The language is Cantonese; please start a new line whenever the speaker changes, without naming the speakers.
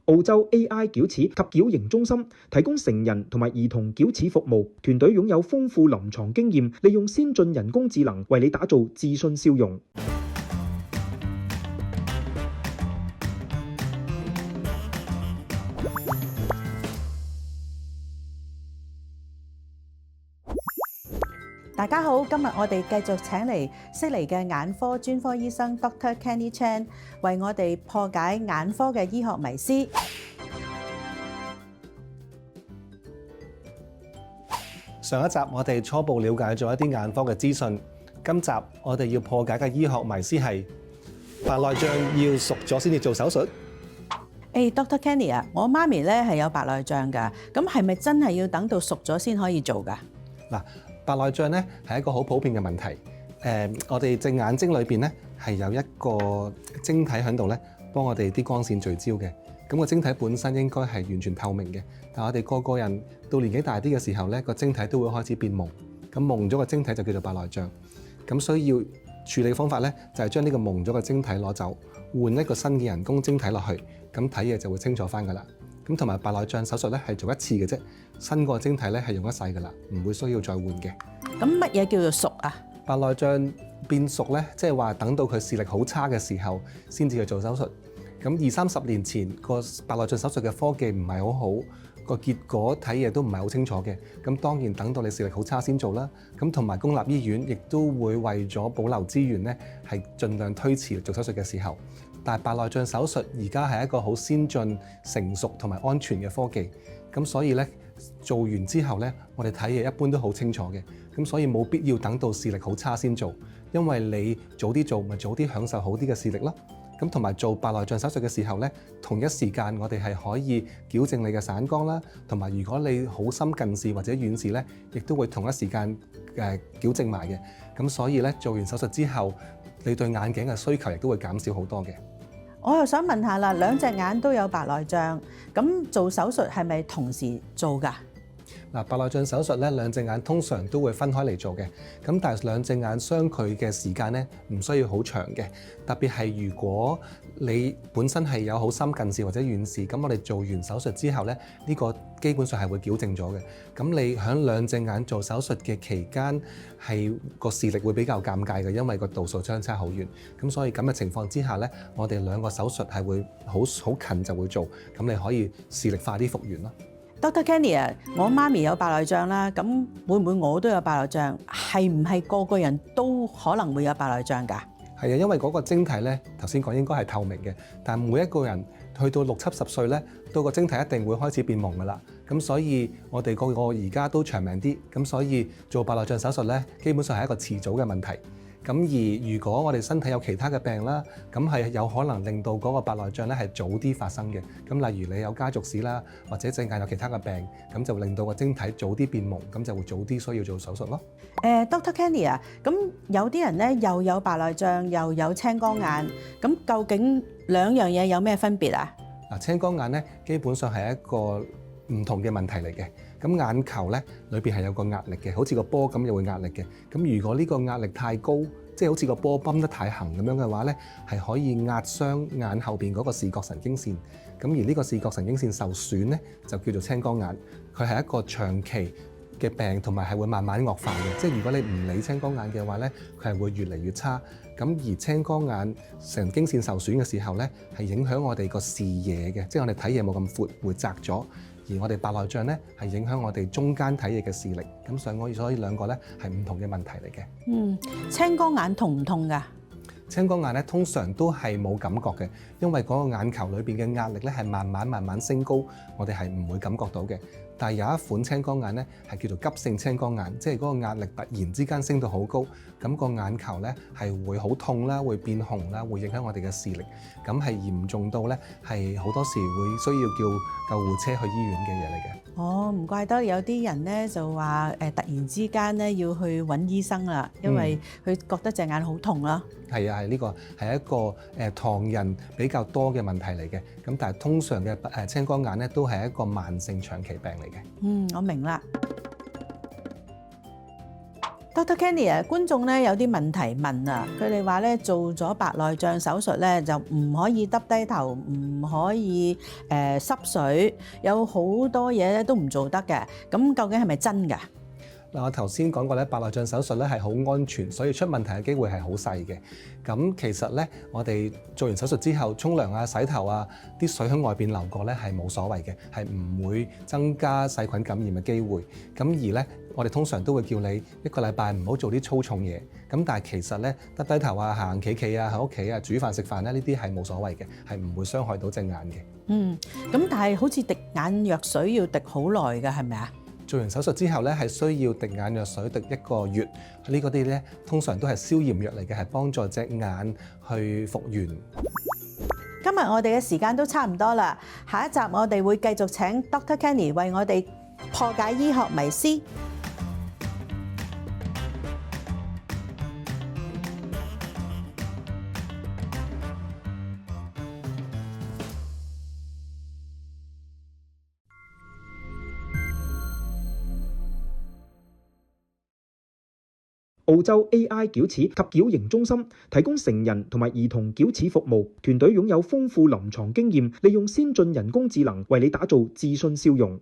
澳洲 AI 矯齒及矯形中心提供成人同埋兒童矯齒服務，團隊擁有豐富臨床經驗，利用先進人工智能為你打造自信笑容。
大家好，今日我哋繼續請嚟悉尼嘅眼科專科醫生 Dr. Kenny Chan 為我哋破解眼科嘅醫學迷思。
上一集我哋初步了解咗一啲眼科嘅資訊，今集我哋要破解嘅醫學迷思係白內障要熟咗先至做手術。
Dr. Kenny 啊，我媽咪咧係有白內障㗎，咁係咪真係要等到熟咗先可以做㗎？
嗱，白內障咧係一個好普遍嘅問題。我哋隻眼睛裏邊咧係有一個晶體喺度咧，幫我哋啲光線聚焦嘅。咁個晶體本身應該係完全透明嘅，但係我哋個個人到年紀大啲嘅時候咧，個晶體都會開始變朦。咁朦咗個晶體就叫做白內障。咁需要處理嘅方法咧，就係將呢個朦咗嘅晶體攞走，換一個新嘅人工晶體落去，咁睇嘢就會清楚翻㗎啦。咁同埋白內障手術咧係做一次嘅啫，新個晶體咧係用一世㗎啦，唔會需要再換嘅。
咁乜嘢叫做熟啊？白
內障變熟咧，即係話等到佢視力好差嘅時候先至去做手術。咁20-30年前個白內障手術嘅科技唔係好好，個結果睇嘢都唔係好清楚嘅。咁當然等到你視力好差先做啦。咁同埋公立醫院亦都會為咗保留資源咧，係盡量推遲做手術嘅時候。但係白內障手術而家係一個好先進、成熟同埋安全嘅科技。咁所以咧做完之後咧，我哋睇嘢一般都好清楚嘅。咁所以冇必要等到視力好差先做，因為你早啲做咪早啲享受好啲嘅視力咯。咁同埋做白內障手術嘅時候咧，同一時間我哋係可以矯正你嘅散光啦，同埋如果你好深近視或者遠視咧，亦都會同一時間矯正埋嘅。咁所以咧做完手術之後，你對眼鏡嘅需求亦都會減少好多嘅。
我又想問下啦，兩隻眼都有白內障，咁做手術係咪同時做㗎？
嗱，白內障手術咧，兩隻眼通常都會分開嚟做嘅。咁但係兩隻眼相距嘅時間咧，唔需要好長嘅。特別係如果你本身係有好深近視或者遠視，咁我哋做完手術之後咧，呢個基本上係會矯正咗嘅。咁你喺兩隻眼做手術嘅期間，係個視力會比較尷尬嘅，因為個度數相差好遠。咁所以咁嘅情況之下咧，我哋兩個手術係會好近就會做，咁你可以視力快啲復原咯。
Dr. Kenny 啊，我媽咪有白內障啦，咁會唔會我都有白內障？係唔係個個人都可能會有白內障㗎？
係啊，因為嗰個晶體咧，頭先講應該係透明嘅，但係每一個人去到60-70歲咧，到個晶體一定會開始變朦㗎啦。咁所以我哋個個而家都長命啲，咁所以做白內障手術咧，基本上係一個遲早嘅問題。咁而如果我哋身體有其他嘅病啦，咁係有可能令到嗰個白內障咧係早啲發生嘅。咁例如你有家族史啦，或者隻眼有其他嘅病，咁就令到個晶體早啲變朦，咁就會早啲需要做手術咯。
Dr. Kenny 啊，咁有啲人咧又有白內障又有青光眼，咁究竟兩樣嘢有咩分別啊？
嗱，青光眼咧基本上係一個唔同嘅問題嚟嘅。咁眼球咧裏邊係有個壓力嘅，好似個波咁有個壓力嘅。咁如果呢個壓力太高，即係好似個波泵得太行咁樣嘅話咧，係可以壓傷眼後邊嗰個視覺神經線。咁而呢個視覺神經線受損咧，就叫做青光眼。佢係一個長期嘅病，同埋係會慢慢惡化嘅。即係如果你唔理青光眼嘅話咧，佢係會越嚟越差。咁而青光眼神經線受損嘅時候咧，係影響我哋個視野嘅，即係我哋睇嘢冇咁闊，會窄咗。而我哋白內障咧係影響我哋中間睇嘢嘅視力，咁所以兩個咧係唔同嘅問題嚟嘅。
青光眼痛唔痛㗎？
青光眼咧通常都係冇感覺嘅，因為嗰個眼球裏邊嘅壓力咧係慢慢升高，我哋係唔會感覺到嘅。但係有一款青光眼咧係叫做急性青光眼，即係嗰個壓力突然之間升到好高，咁個眼球咧係會好痛啦，會變紅啦，會影響我哋嘅視力，咁係嚴重到咧係好多時會需要叫救護車去醫院嘅嘢嚟嘅。
哦，唔怪得有啲人咧就話突然之間咧要去揾醫生啦，因為佢覺得隻眼好痛啦。
係啊，呢個係一個唐人比較多嘅問題嚟嘅。咁但係通常嘅青光眼咧都係一個慢性長期病嚟嘅。
我明啦。Dr. Kenny 啊，觀眾咧有啲問題問啊，佢哋話咧做咗白內障手術咧就唔可以耷低頭，唔可以濕水，有好多嘢咧都唔做得嘅。咁究竟係咪真㗎？
嗱，我頭先講過咧，白內障手術咧係好安全，所以出問題嘅機會係好細嘅。咁其實咧，我哋做完手術之後，沖涼啊、洗頭啊，啲水喺外邊流過咧係冇所謂嘅，係唔會增加細菌感染嘅機會。咁而咧，我哋通常都會叫你一個禮拜唔好做啲粗重嘢。咁但係其實咧，耷低頭啊、行行企企啊、喺屋企啊、煮飯食飯咧，呢啲係冇所謂嘅，係唔會傷害到隻眼嘅。
咁但係好似滴眼藥水要滴好耐㗎，係咪啊？
做完手術之後咧，係需要滴眼藥水滴1個月。呢嗰啲咧，通常都係消炎藥嚟嘅，係幫助隻眼去復原。
今日我哋嘅時間都差唔多啦，下一集我哋會繼續請 Dr. Kenny 為我哋破解醫學迷思。
澳洲 AI 矯齒及矯形中心提供成人同埋兒童矯齒服務，團隊擁有豐富臨床經驗，利用先進人工智能為你打造自信笑容。